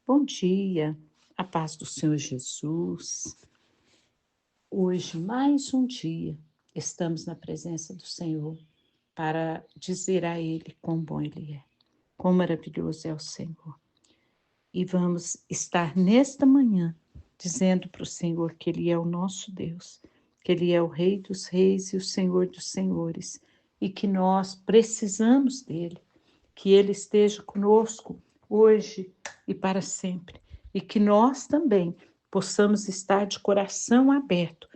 Bom dia, a paz do Senhor Jesus. Hoje, mais um dia, estamos na presença do Senhor para dizer a Ele quão bom Ele é, quão maravilhoso é o Senhor. E vamos estar nesta manhã dizendo para o Senhor que Ele é o nosso Deus, que Ele é o Rei dos Reis e o Senhor dos Senhores, e que nós precisamos dEle, que Ele esteja conosco hoje e para sempre, e que nós também possamos estar de coração aberto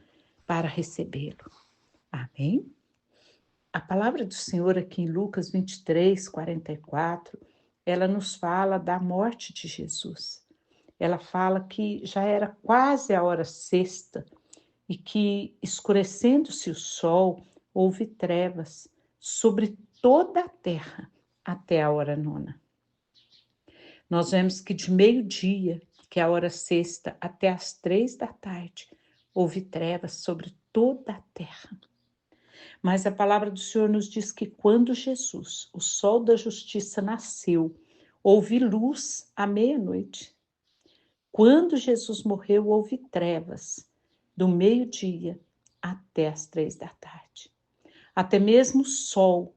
para recebê-lo. Amém? A palavra do Senhor aqui em Lucas 23, 44, ela nos fala da morte de Jesus. Ela fala que já era quase a hora sexta e que, escurecendo-se o sol, houve trevas sobre toda a terra até a hora nona. Nós vemos que de meio-dia, que é a hora sexta, até as 3 da tarde, houve trevas sobre toda a terra. Mas a palavra do Senhor nos diz que quando Jesus, o sol da justiça, nasceu, houve luz à meia-noite. Quando Jesus morreu, houve trevas do meio-dia até as 3 da tarde. Até mesmo o sol,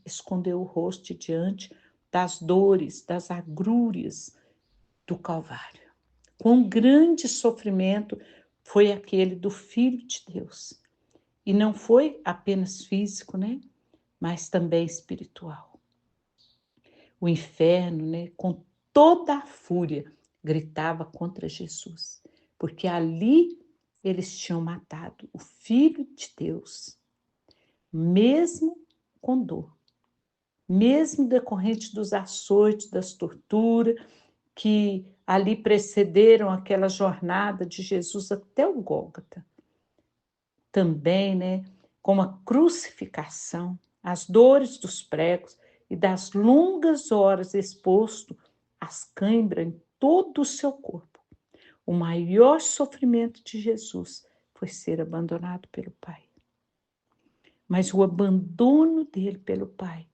escondeu o rosto diante das dores, das agrúrias do Calvário. Quão grande sofrimento foi aquele do Filho de Deus. E não foi apenas físico, mas também espiritual. O inferno, com toda a fúria, gritava contra Jesus, porque ali eles tinham matado o Filho de Deus, mesmo com dor, mesmo decorrente dos açoites, das torturas, que ali precederam aquela jornada de Jesus até o Gólgota. Também, com a crucificação, as dores dos pregos e das longas horas exposto às cãibras em todo o seu corpo. O maior sofrimento de Jesus foi ser abandonado pelo Pai. Mas o abandono dele pelo Pai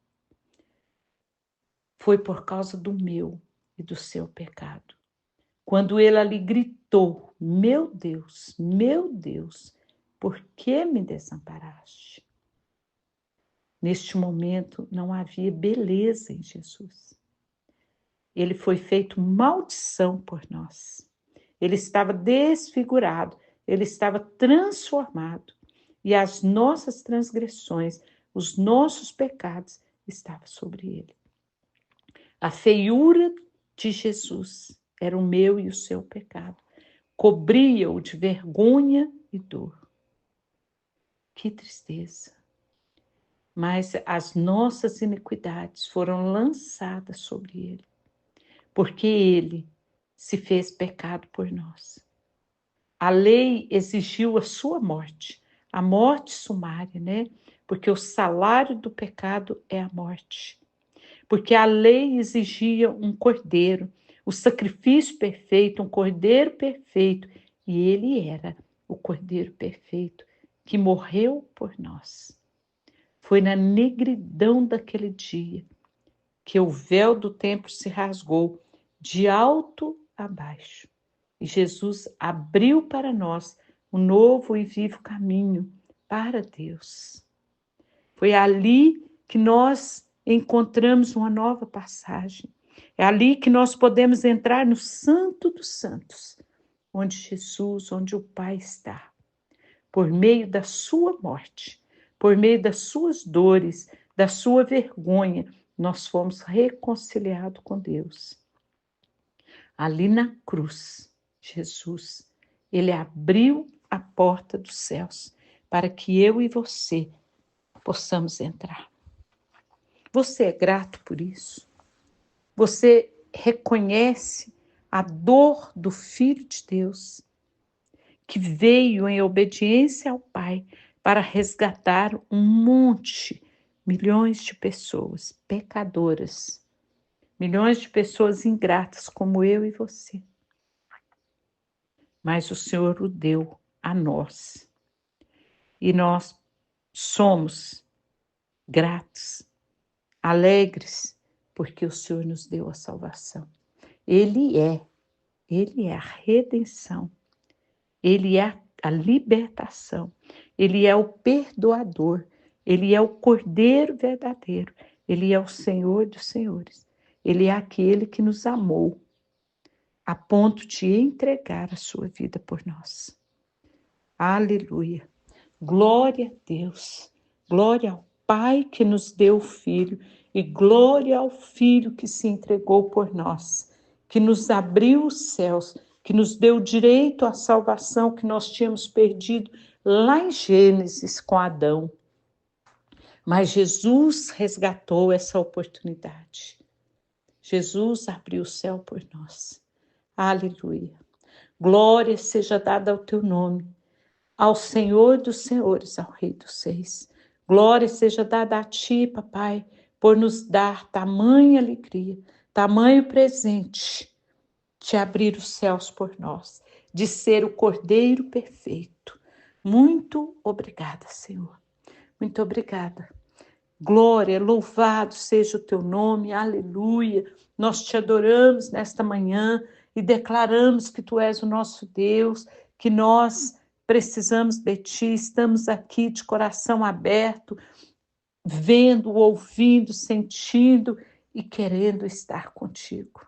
foi por causa do meu e do seu pecado. Quando ele ali gritou: meu Deus, por que me desamparaste? Neste momento não havia beleza em Jesus. Ele foi feito maldição por nós. Ele estava desfigurado, ele estava transformado. E as nossas transgressões, os nossos pecados estavam sobre ele. A feiura de Jesus era o meu e o seu pecado. Cobria-o de vergonha e dor. Que tristeza! Mas as nossas iniquidades foram lançadas sobre ele, porque ele se fez pecado por nós. A lei exigiu a sua morte, a morte sumária, Porque o salário do pecado é a morte. Porque a lei exigia um cordeiro, o sacrifício perfeito, um cordeiro perfeito, e ele era o cordeiro perfeito que morreu por nós. Foi na negridão daquele dia que o véu do templo se rasgou de alto a baixo. E Jesus abriu para nós um novo e vivo caminho para Deus. Foi ali que nós encontramos uma nova passagem. É ali que nós podemos entrar no Santo dos Santos, onde Jesus, onde o Pai está. Por meio da sua morte, por meio das suas dores, da sua vergonha, nós fomos reconciliados com Deus. Ali na cruz, Jesus, ele abriu a porta dos céus para que eu e você possamos entrar. Você é grato por isso? Você reconhece a dor do Filho de Deus, que veio em obediência ao Pai para resgatar milhões de pessoas pecadoras, milhões de pessoas ingratas como eu e você. Mas o Senhor o deu a nós. E nós somos gratos, alegres, porque o Senhor nos deu a salvação. Ele é Ele é a redenção, Ele é a libertação, Ele é o perdoador, Ele é o Cordeiro verdadeiro, Ele é o Senhor dos senhores, Ele é aquele que nos amou a ponto de entregar a sua vida por nós. Aleluia! Glória a Deus, glória ao Pai que nos deu o Filho e glória ao Filho que se entregou por nós, que nos abriu os céus, que nos deu direito à salvação que nós tínhamos perdido lá em Gênesis com Adão. Mas Jesus resgatou essa oportunidade. Jesus abriu o céu por nós. Aleluia! Glória seja dada ao teu nome, ao Senhor dos senhores, ao Rei dos reis. Glória seja dada a ti, papai, por nos dar tamanha alegria, tamanho presente, de abrir os céus por nós, de ser o Cordeiro perfeito. Muito obrigada, Senhor. Muito obrigada. Glória, louvado seja o teu nome, aleluia. Nós te adoramos nesta manhã e declaramos que tu és o nosso Deus, que nós precisamos de ti, estamos aqui de coração aberto, vendo, ouvindo, sentindo e querendo estar contigo.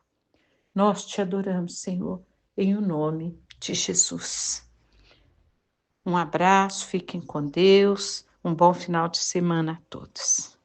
Nós te adoramos, Senhor, em o nome de Jesus. Um abraço, fiquem com Deus, um bom final de semana a todos.